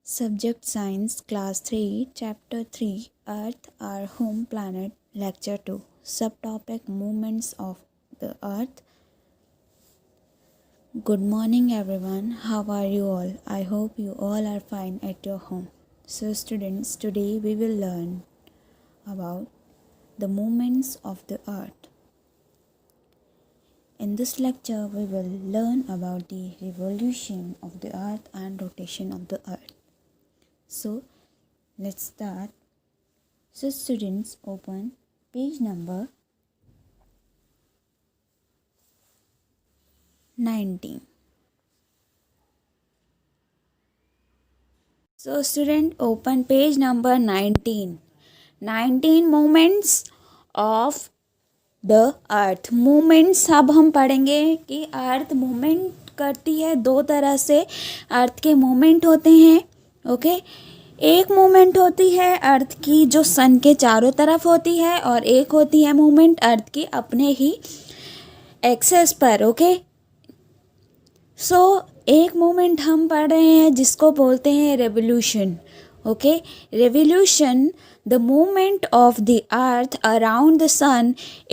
Subject Science Class 3 Chapter 3 Earth Our Home Planet Lecture 2 Subtopic Movements of the Earth. Good morning everyone. How are you all? I hope you all are fine at your home. So students, today we will learn about the movements of the Earth. In this lecture we will learn about the revolution of the Earth and rotation of the Earth. So let's start. So students, open page number 19. So student, open page number 19. 19 movements of the earth. Movements अब हम पढ़ेंगे कि earth movement करती है दो तरह से. अर्थ के मूवमेंट होते हैं. ओके, एक मूवमेंट होती है अर्थ की जो सन के चारों तरफ होती है, और एक होती है मूवमेंट अर्थ की अपने ही एक्सेस पर. ओके, सो एक मूवमेंट हम पढ़ रहे हैं जिसको बोलते हैं revolution. Okay, revolution, the movement of the earth around the sun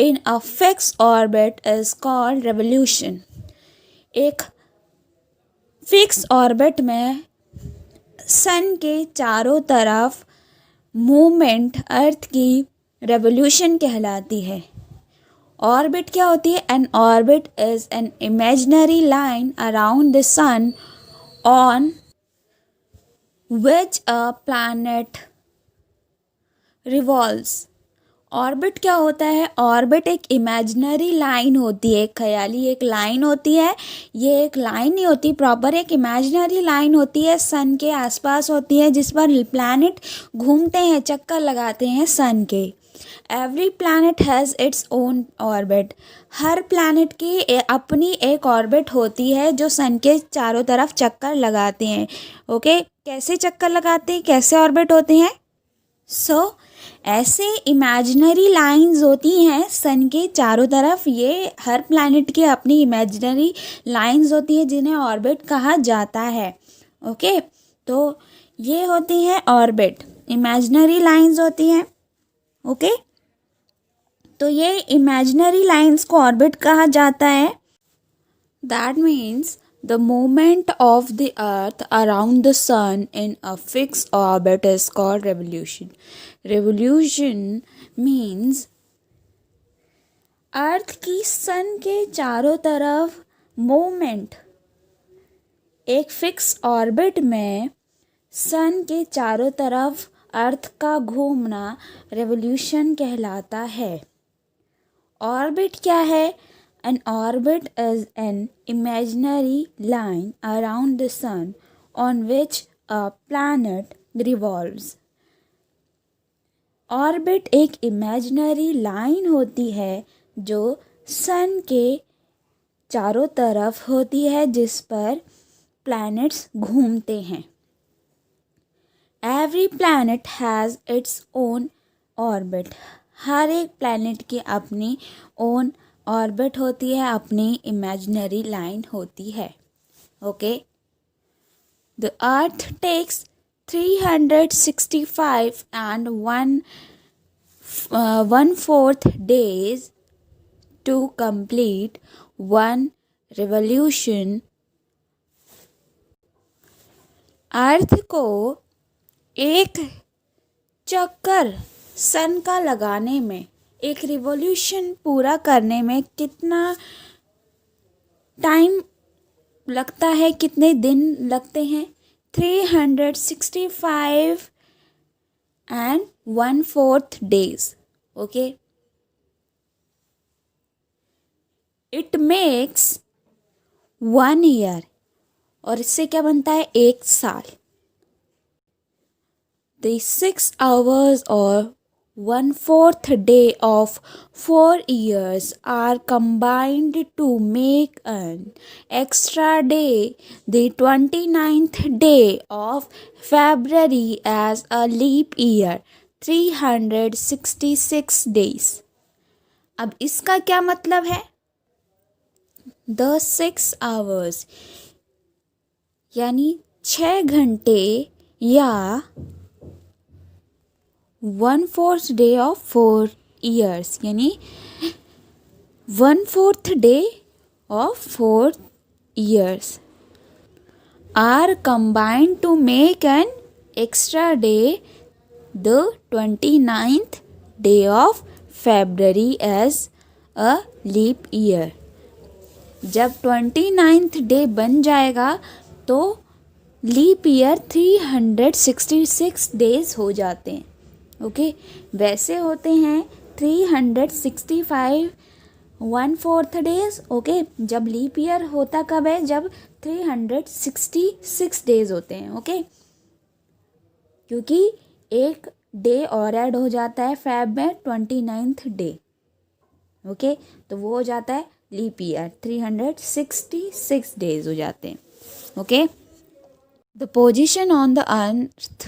in a fixed orbit is called revolution. एक फिक्स ऑर्बिट में सन के चारों तरफ मूवमेंट अर्थ की रेवोल्यूशन कहलाती है. ऑर्बिट क्या होती है? An orbit is an imaginary line around the sun on which a planet revolves. Orbit क्या होता है? ऑर्बिट एक इमेजिनरी लाइन होती है, एक ख्याली एक लाइन होती है. ये एक लाइन नहीं होती प्रॉपर, एक इमेजिनरी लाइन होती है, सन के आसपास होती है, जिस पर प्लैनेट घूमते हैं, चक्कर लगाते हैं सन के. Every planet has its own orbit. Her planet की अपनी एक ऑर्बिट होती है जो सन के चारों तरफ चक्कर लगाते हैं. ओके, कैसे चक्कर लगाते हैं, कैसे ऑर्बिट होते हैं? सो ऐसे इमेजिनरी लाइंस होती हैं सन के चारों तरफ. ये हर प्लैनेट की अपनी इमेजिनरी लाइंस होती हैं जिन्हें ऑर्बिट कहा जाता है. ओके, तो ये होती हैं ऑर्बिट, इमेजिनरी लाइंस होती हैं. ओके, तो ये इमेजिनरी लाइंस को ऑर्बिट कहा जाता है. That means the movement of the earth around the sun in a fixed orbit is called revolution. Revolution means अर्थ की सन के चारों तरफ मूवमेंट एक फिक्स ऑर्बिट में सन के चारों तरफ अर्थ का घूमना रेवोल्यूशन कहलाता है. ऑर्बिट क्या है? An orbit is an imaginary line around the sun on which a planet revolves. Orbit एक इमेजिनरी लाइन होती है जो सन के चारों तरफ होती है, जिस पर प्लैनेट्स घूमते हैं. Every planet has its own orbit. हर एक प्लैनेट की अपनी ओन ऑर्बिट होती है, अपनी इमेजिनरी लाइन होती है. Okay, the earth takes 365 and 1/4 days to complete one revolution. Earth को एक चक्कर सन का लगाने में, एक रिवॉल्यूशन पूरा करने में कितना टाइम लगता है, कितने दिन लगते हैं? 365 and 1/4 days. Okay, it makes 1 year. और इससे क्या बनता है? 1 साल. The 6 hours or 1/4 day of 4 years are combined to make an extra day, the 29th day of February, as a leap year. 366 days. अब इसका क्या मतलब है? The 6 hours यानी 6 घंटे या 1/4 डे ऑफ 4 ईयर्स, यानी 1/4 day of 4 years are combined to make an extra day, the 29th day of February as a leap year. जब 29th डे बन जाएगा तो लीप ईयर 366 डेज हो जाते हैं. ओके, वैसे होते हैं 365 1/4 डेज. ओके, जब लीप ईयर होता कब है? जब 366 डेज होते हैं. ओके, क्योंकि एक डे और ऐड हो जाता है फेब में, 29th डे. ओके, तो वो हो जाता है लीप ईयर, 366 डेज हो जाते हैं. Okay, the position on the earth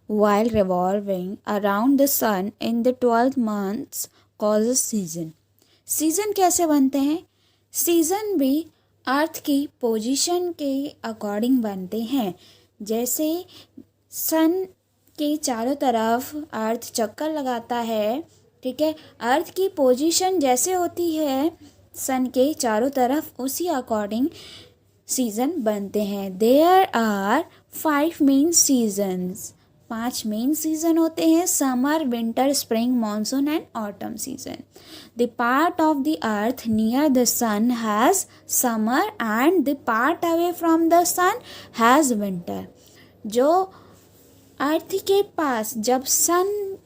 while revolving around the sun in the 12 months causes season. Season कैसे बनते हैं? सीज़न भी अर्थ की पोजीशन के अकॉर्डिंग बनते हैं. जैसे सन के चारों तरफ अर्थ चक्कर लगाता है, ठीक है, अर्थ की पोजीशन जैसे होती है सन के चारों तरफ, उसी अकॉर्डिंग सीज़न बनते हैं. There are 5 main seasons. 5 main season होते हैं: summer, winter, spring, monsoon and autumn season. The part of the earth near the sun has summer and the part away from the sun has winter. जो earth के पास जब सन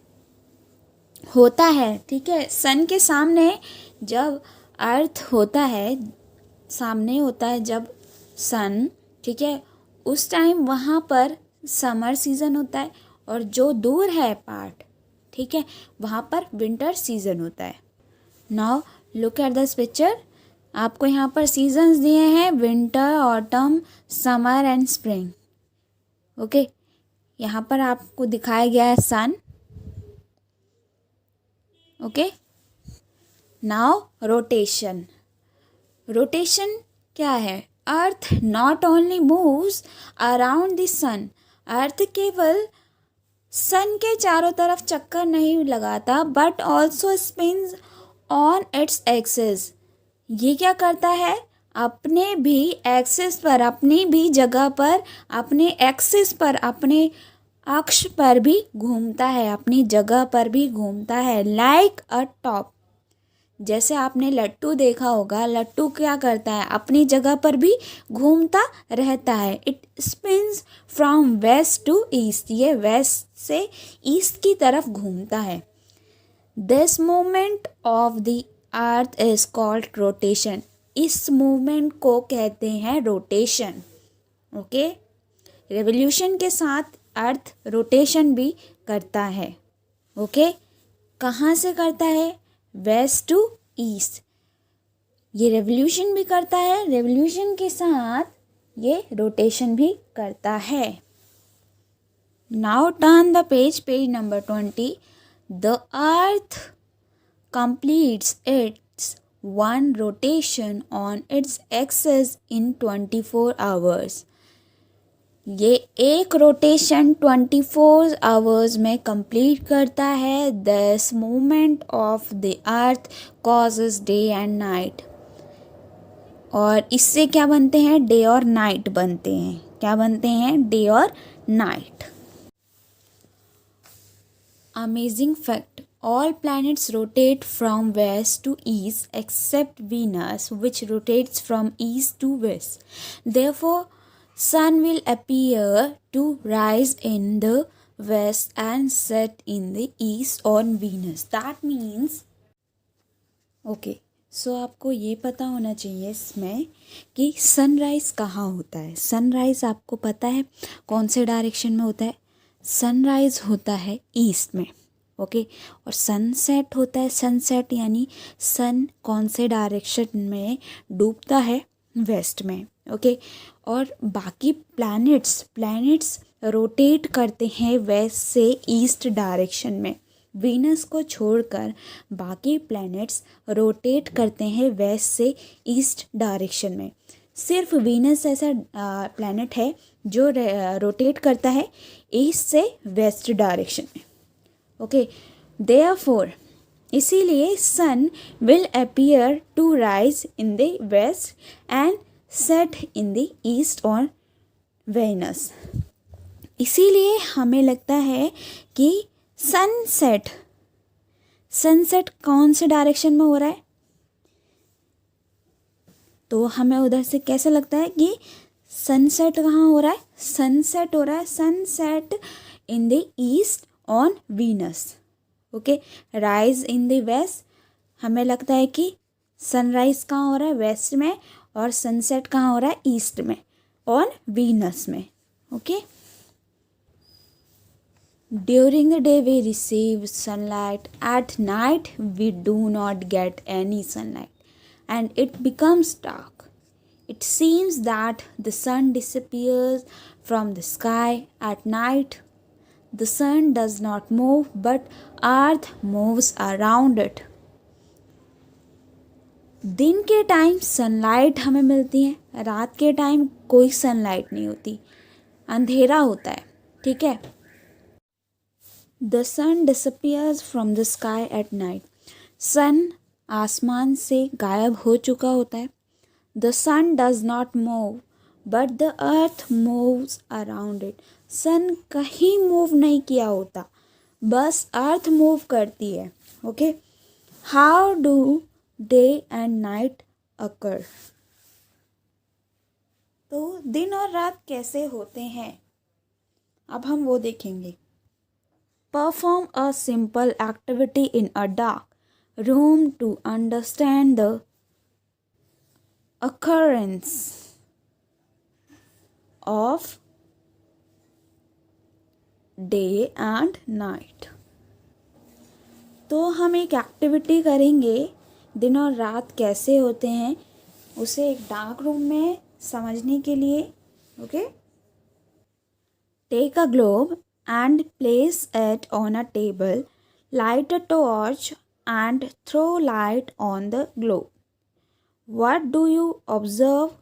होता है, ठीक है, सन के सामने जब अर्थ होता है, सामने होता है जब सन, ठीक है, उस टाइम वहाँ पर समर सीज़न होता है, और जो दूर है पार्ट, ठीक है, वहाँ पर विंटर सीज़न होता है. Now look at this picture. आपको यहाँ पर सीजन्स दिए हैं: winter, autumn, summer and spring. Okay, यहाँ पर आपको दिखाया गया है sun. Okay, now rotation. Rotation क्या है? Earth not only moves around the sun. Earth केवल सन के चारों तरफ चक्कर नहीं लगाता, but also spins on its axis. ये क्या करता है? अपने भी एक्सिस पर, अपनी भी जगह पर, अपने एक्सिस पर, अपने अक्ष पर भी घूमता है, अपनी जगह पर भी घूमता है. लाइक अ टॉप. जैसे आपने लट्टू देखा होगा, लट्टू क्या करता है? अपनी जगह पर भी घूमता रहता है. It spins from west to east. ये वेस्ट से ईस्ट की तरफ घूमता है. This movement of the earth is called rotation. इस मूवमेंट को कहते हैं रोटेशन. ओके, रेवोल्यूशन के साथ अर्थ रोटेशन भी करता है. ओके, कहाँ से करता है? West to east. ये रेवोल्यूशन भी करता है, रेवोल्यूशन के साथ ये रोटेशन भी करता है. Now turn the page, page number 20. The earth completes its one rotation on its axis in 24 hours. ये एक रोटेशन 24 आवर्स में कंप्लीट करता है. This movement of the earth causes day and night. और इससे क्या बनते हैं? डे और नाइट बनते हैं. क्या बनते हैं? डे और night. Amazing fact: all planets rotate from west to east except Venus, which rotates from east to west. Therefore, sun will appear to rise in the west and set in the east on Venus. That means, okay, so आपको ये पता होना चाहिए इसमें कि sunrise कहाँ होता है. सनराइज आपको पता है कौन से डायरेक्शन में होता है? सनराइज होता है ईस्ट में. ओके, और सनसेट होता है, सनसेट यानी सन कौन से डायरेक्शन में डूबता है? वेस्ट में. ओके, और बाकी प्लैनेट्स रोटेट करते हैं वेस्ट से ईस्ट डायरेक्शन में. वीनस को छोड़कर बाकी प्लैनेट्स रोटेट करते हैं वेस्ट से ईस्ट डायरेक्शन में. सिर्फ वीनस ऐसा प्लैनेट है जो रोटेट करता है ईस्ट से वेस्ट डायरेक्शन में। ओके, देयरफॉर इसीलिए sun will appear to rise in the west and set in the east on Venus. इसीलिए हमें लगता है कि सनसेट कौन से डायरेक्शन में हो रहा है, तो हमें उधर से कैसे लगता है कि सनसेट कहाँ हो रहा है, सनसेट हो रहा है, sunset in the east on Venus. Okay, rise in the west, हमें लगता है कि सनराइज कहाँ हो रहा है, वेस्ट में, और सनसेट कहाँ हो रहा है, ईस्ट में, ऑन वीनस में। Okay, during the day we receive sunlight, at night we do not get any sunlight and it becomes dark. It seems that the sun disappears from the sky at night. The sun does not move, but earth moves around it. दिन के time sunlight हमें मिलती है, रात के time कोई sunlight नहीं होती, अंधेरा होता है। ठीक है, The sun disappears from the sky at night. सन आसमान से गायब हो चुका होता है। The sun does not move but the earth moves around it. Sun कहीं मूव नहीं किया होता, बस अर्थ मूव करती है। Okay, how do day and night occur? तो दिन और रात कैसे होते हैं, अब हम वो देखेंगे। Perform a simple activity in a dark room to understand the occurrence of day and night। तो हम एक एक्टिविटी करेंगे, दिन और रात कैसे होते हैं उसे एक डार्क रूम में समझने के लिए। Okay, take a globe and place it on a table, light a torch and throw light on the globe. What do you observe?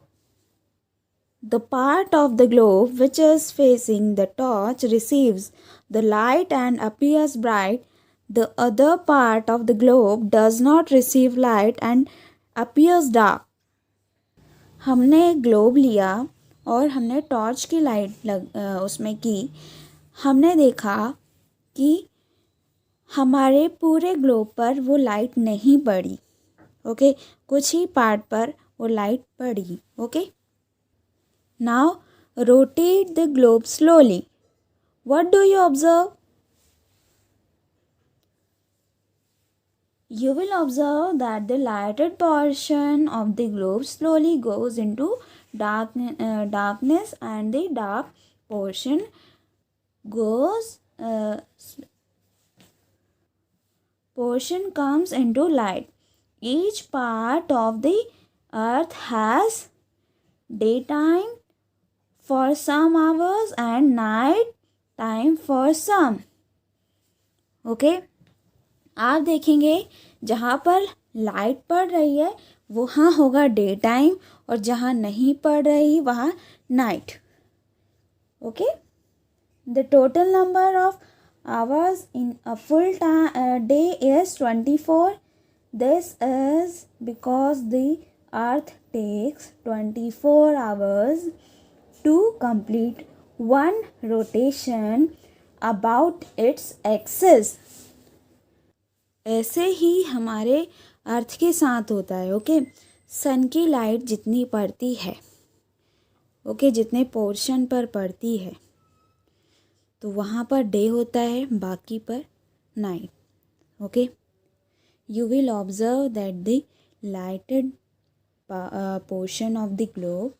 The part of the globe which is facing the torch receives the light and appears bright. The other part of the globe does not receive light and appears dark. हमने globe लिया और हमने torch की light उसमें की। हमने देखा कि हमारे पूरे ग्लोब पर वो लाइट नहीं पड़ी। ओके, कुछ ही पार्ट पर वो लाइट पड़ी। Okay, now rotate the globe slowly. What do you observe? You will observe that the lighted portion of the globe slowly goes into darkness and the dark portion comes into light. Each part of the earth has daytime for some hours and night time for some. Okay, आप देखेंगे जहाँ पर light पड़ रही है वहाँ होगा day time और जहाँ नहीं पड़ रही वहाँ night. Okay, the total number of hours in a full day is 24. This is because the earth takes 24 hours to complete one rotation about its axis. ऐसे ही हमारे अर्थ के साथ होता है। ओके, सन की लाइट जितनी पड़ती है, ओके, जितने पोर्शन पर पड़ती है तो वहाँ पर डे होता है, बाकी पर night. Okay, you will observe that the lighted portion of the globe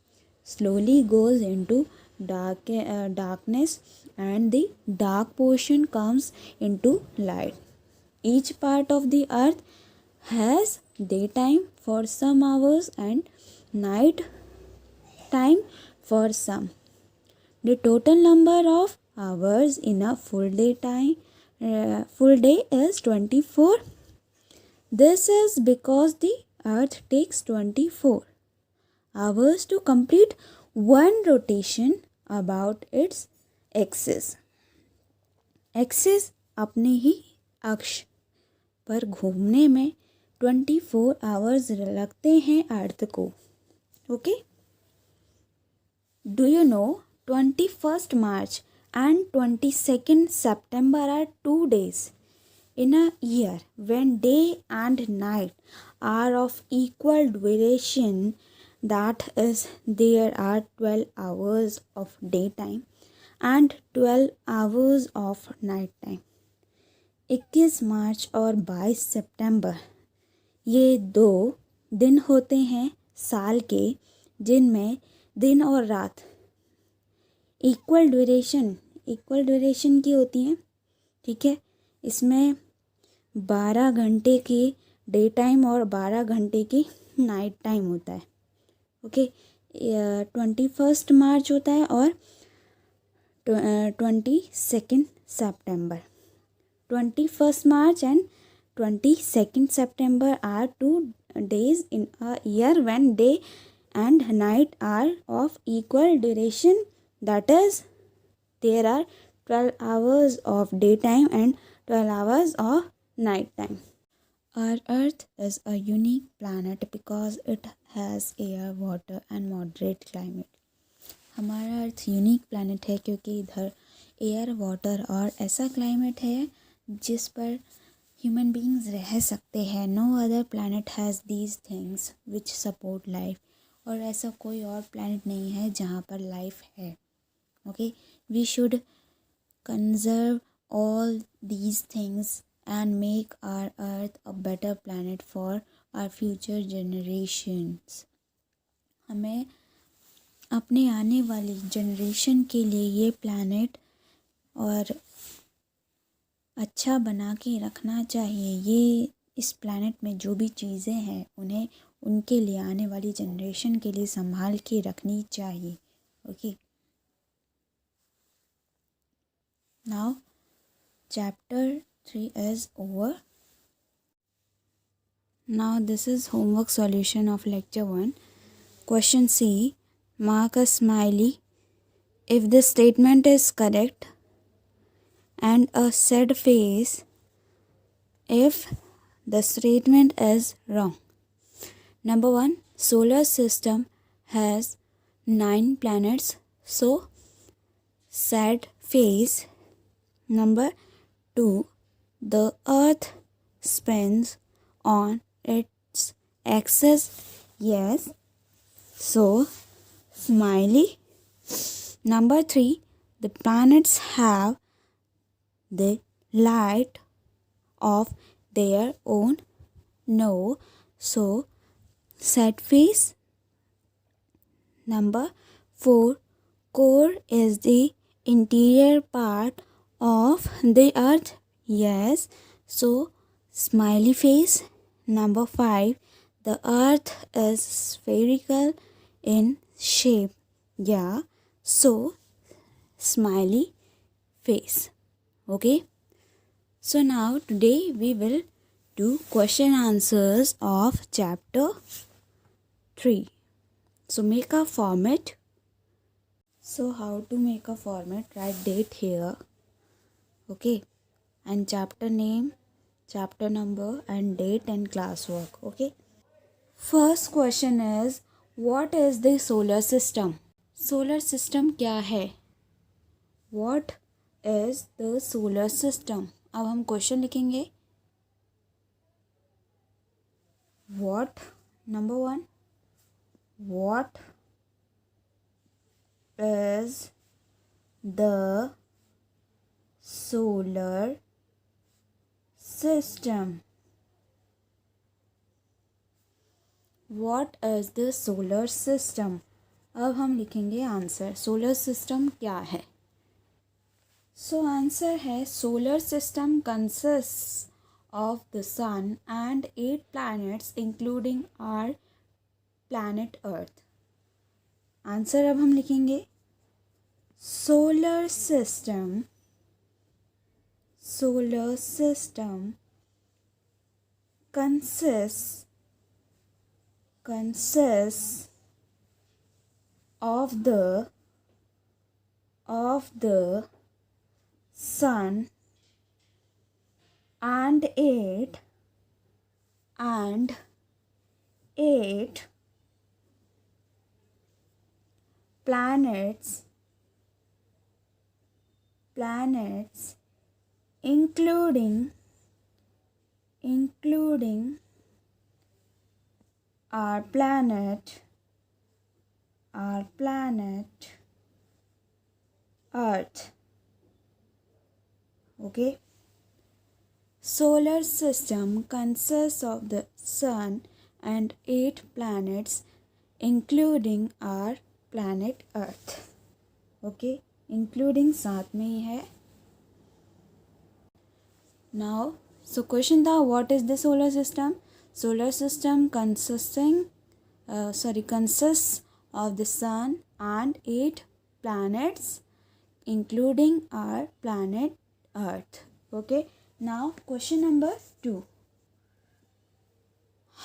slowly goes into darkness and the dark portion comes into light. Each part of the earth has daytime for some hours and night time for some. The total number of hours in a full day is 24. This is because the earth takes 24 hours to complete one rotation about its axis. Axis अपने ही अक्ष पर घूमने में 24 hours लगते हैं अर्थ को. Okay. Do you know 21st March and 22nd September are 2 days in a year when day and night are of equal duration. That is, there are 12 hours of daytime and 12 hours of night time. 21 मार्च और 22 सितंबर ये 2 दिन होते हैं साल के जिनमें दिन और रात इक्वल ड्यूरेशन की होती हैं. ठीक है. इसमें 12 घंटे की डे टाइम और 12 घंटे की नाइट टाइम होता है. ओके. 21 मार्च होता है और 22 September. 21 March and 22 September are 2 days in a year when day and night are of equal duration. That is, there are 12 hours of daytime and 12 hours of night time. Our Earth is a unique planet because it has air, water and moderate climate. हमारा अर्थ unique planet है क्योंकि इधर air, water और ऐसा climate है जिस पर human beings रह सकते हैं. No other planet has these things which support life. और ऐसा कोई और प्लानट नहीं है जहाँ पर लाइफ है. Okay. We should conserve all these things and make our earth a better planet for our future generations. हमें अपने आने वाली जनरेशन के लिए ये प्लानट और अच्छा बना के रखना चाहिए. ये इस प्लानट में जो भी चीज़ें हैं उन्हें उनके लिए आने वाली जनरेशन के लिए संभाल के रखनी चाहिए. Okay. Now chapter 3 is over. Now this is homework solution of lecture 1. Question C. Mark a smiley if the statement is correct and a sad face if the statement is wrong. Number 1. Solar system has 9 planets, so sad face. Number 2. The earth spins on its axis. Yes. So, smiley. Number 3. The planets have the light of their own. No. So, sad face. Number 4. Core is the interior part of the earth. Yes. So, smiley face. Number 5. The earth is spherical in shape. Yeah. So, smiley face. Okay. So, now today we will do question answers of chapter 3. So, make a format. So, how to make a format? Write date here. Okay. And chapter name, chapter number and date and classwork. Okay. First question is, what is the solar system? Solar system क्या है? What is the solar system? अब हम question लिखेंगे. What, number 1, what is the solar system? What is the solar system? अब हम लिखेंगे answer. Solar system क्या है? सो आंसर है solar system consists of the sun and 8 planets including our planet earth. Answer अब हम लिखेंगे solar system consists of the sun and eight planets including our planet Earth. Okay. Solar system consists of the sun and 8 planets including our planet Earth. Okay, including साथ में ही है. Now, so question था, what is the solar system? Solar system consists of the sun and 8 planets including our planet Earth. Okay, now question number 2.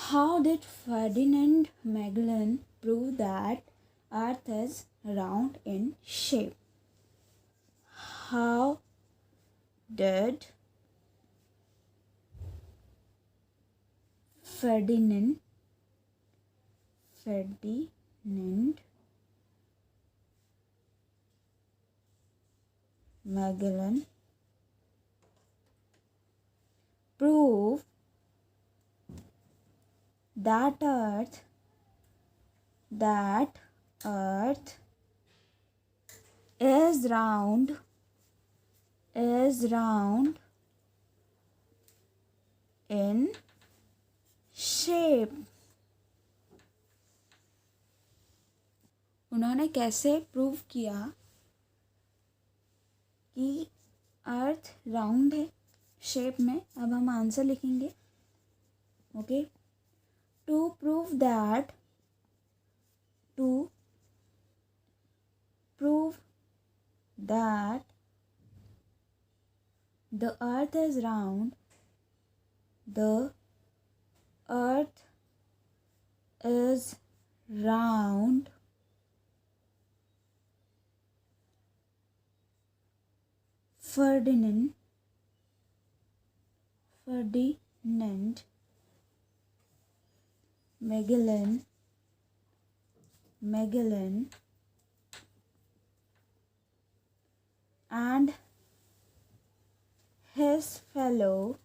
How did Ferdinand Magellan prove that Earth is round in shape? How did Ferdinand Magellan prove that Earth is round in shape? उन्होंने कैसे prove किया कि अर्थ round है shape में? अब हम answer लिखेंगे. Okay, to prove that the earth is round, Ferdinand Magellan and his fellow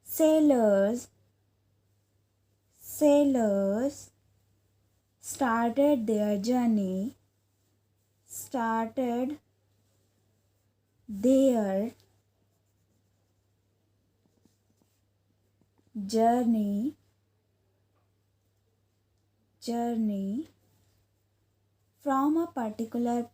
sailors started their journey from a particular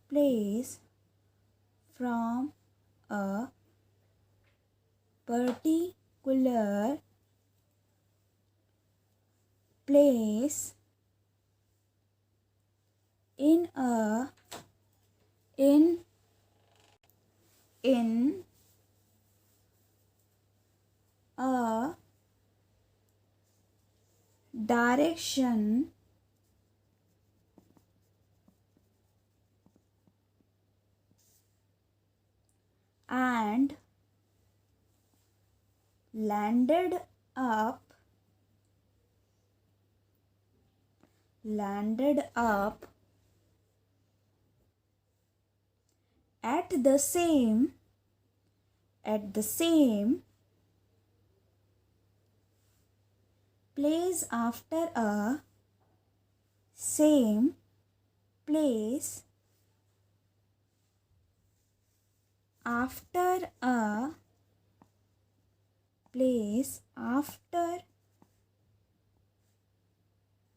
place in a direction and landed up at the same place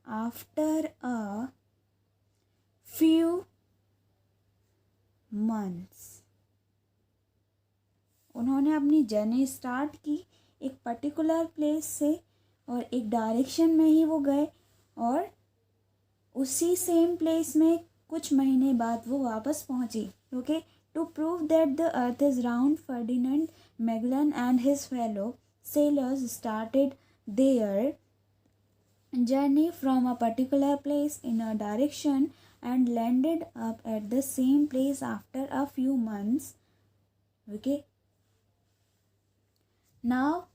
after a few months. उन्होंने अपनी journey start की एक particular place से और एक direction में ही वो गए और उसी सेम प्लेस में कुछ महीने बाद वो वापस पहुंची. Okay, to prove that the earth is round, Ferdinand Magellan and his fellow sailors started their journey from a particular place in a direction and landed up at the same place after a few months. Okay. Now,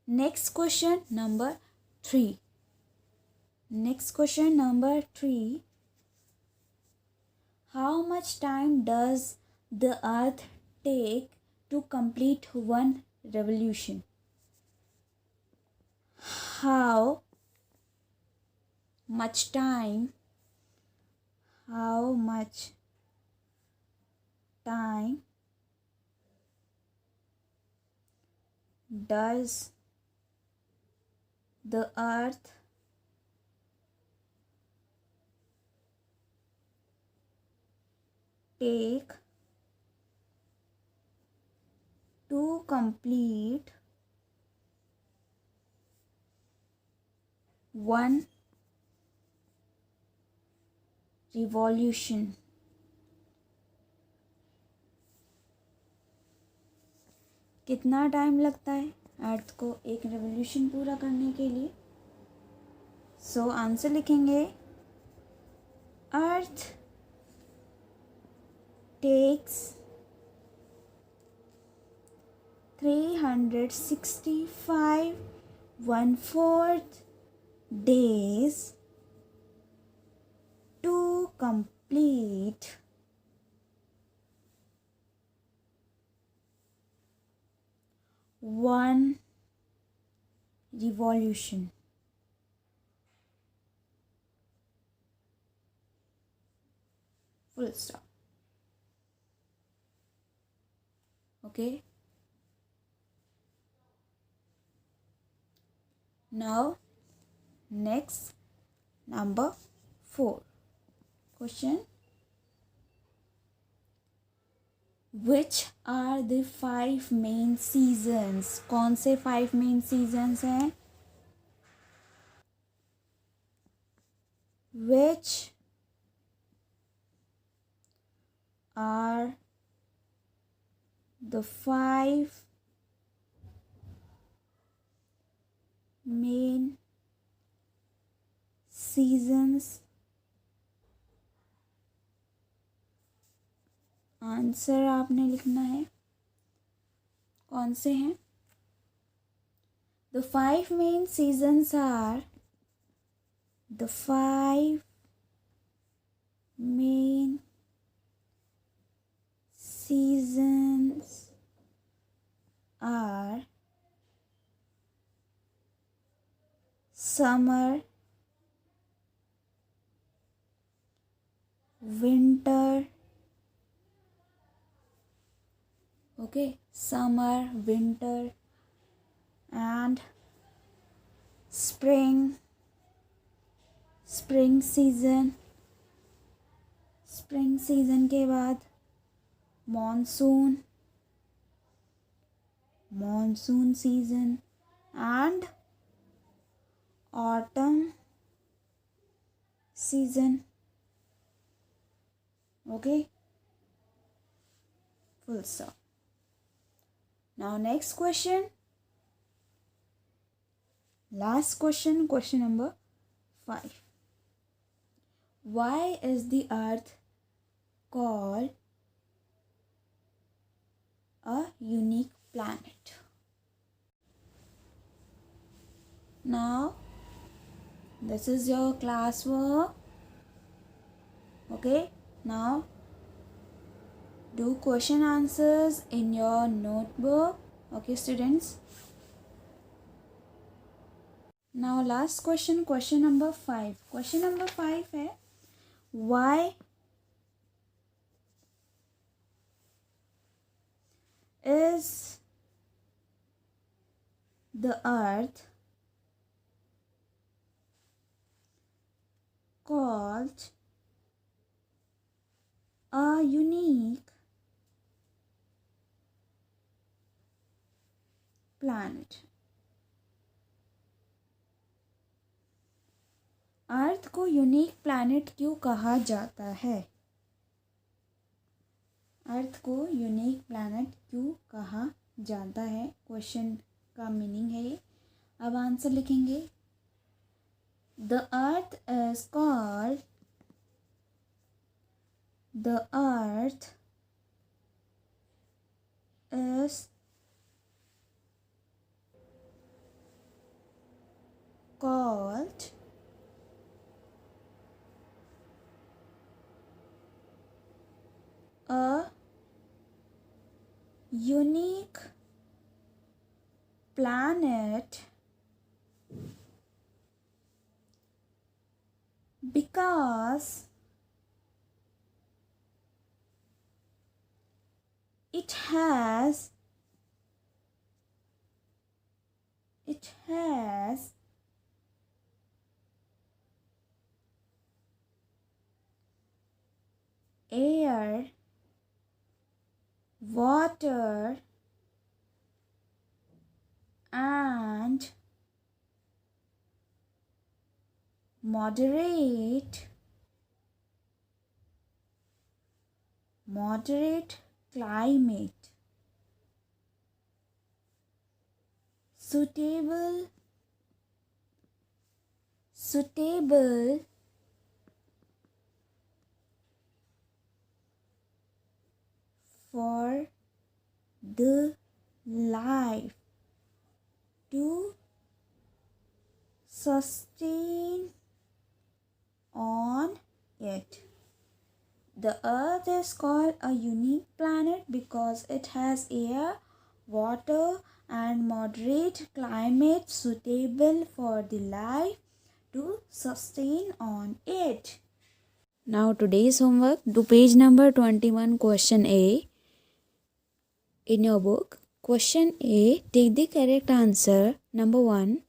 next question number 3. Next question number 3. How much time does the earth take to complete one revolution? How much time does the earth take to complete one revolution? कितना time लगता है अर्थ को एक revolution पूरा करने के लिए? So answer लिखेंगे, अर्थ takes 365 1/4 days to complete one revolution. Full stop. Okay. Now, next number 4 question. Which are the 5 main seasons? कौन से 5 main seasons हैं? Which are the 5 main seasons? Answer आपने लिखना है, कौन से हैं? The 5 main seasons are the 5 main seasons are summer, winter, okay, summer, winter and spring season. Spring season के बाद monsoon season and autumn season. Okay, full stop. Now next question, last question, question number 5. Why is the earth called a unique planet? Now this is your classwork. Okay, now do question answers in your notebook. Okay students, now last question, question number 5. Question number 5 है, why is the earth called a unique planet? अर्थ को unique planet क्यों कहा जाता है? अर्थ को unique planet क्यों कहा जाता है? क्वेश्चन का मीनिंग है ये. अब आंसर लिखेंगे। The earth is called, the earth is called a unique planet because it has air, water and moderate climate suitable for the life to sustain on it. The earth is called a unique planet because it has air, water and moderate climate suitable for the life to sustain on it. Now today's homework, do page number 21, question A in your book. Question A, take the correct answer. Number 1,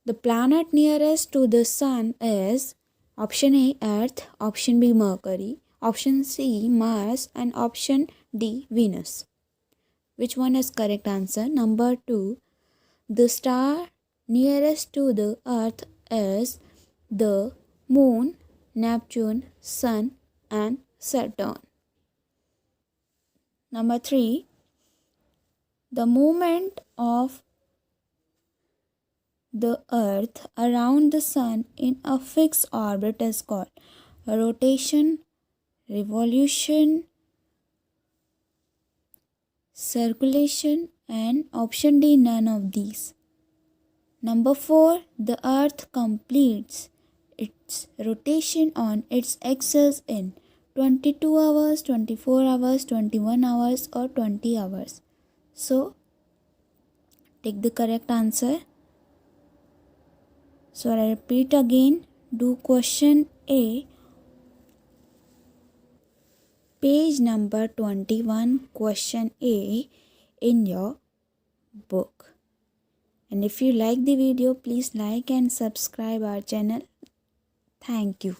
the planet nearest to the sun is option A Earth, option B Mercury, option C Mars and option D Venus. Which one is correct answer? Number 2, the star nearest to the earth is the moon, Neptune, sun and Saturn. Number 3, the movement of the earth around the sun in a fixed orbit is called rotation, revolution, circulation and option D none of these. Number 4, the earth completes its rotation on its axis in 22 hours, 24 hours, 21 hours or 20 hours. So take the correct answer. So I repeat again, do question A, page number 21, question A in your book. And if you like the video, please like and subscribe our channel. Thank you.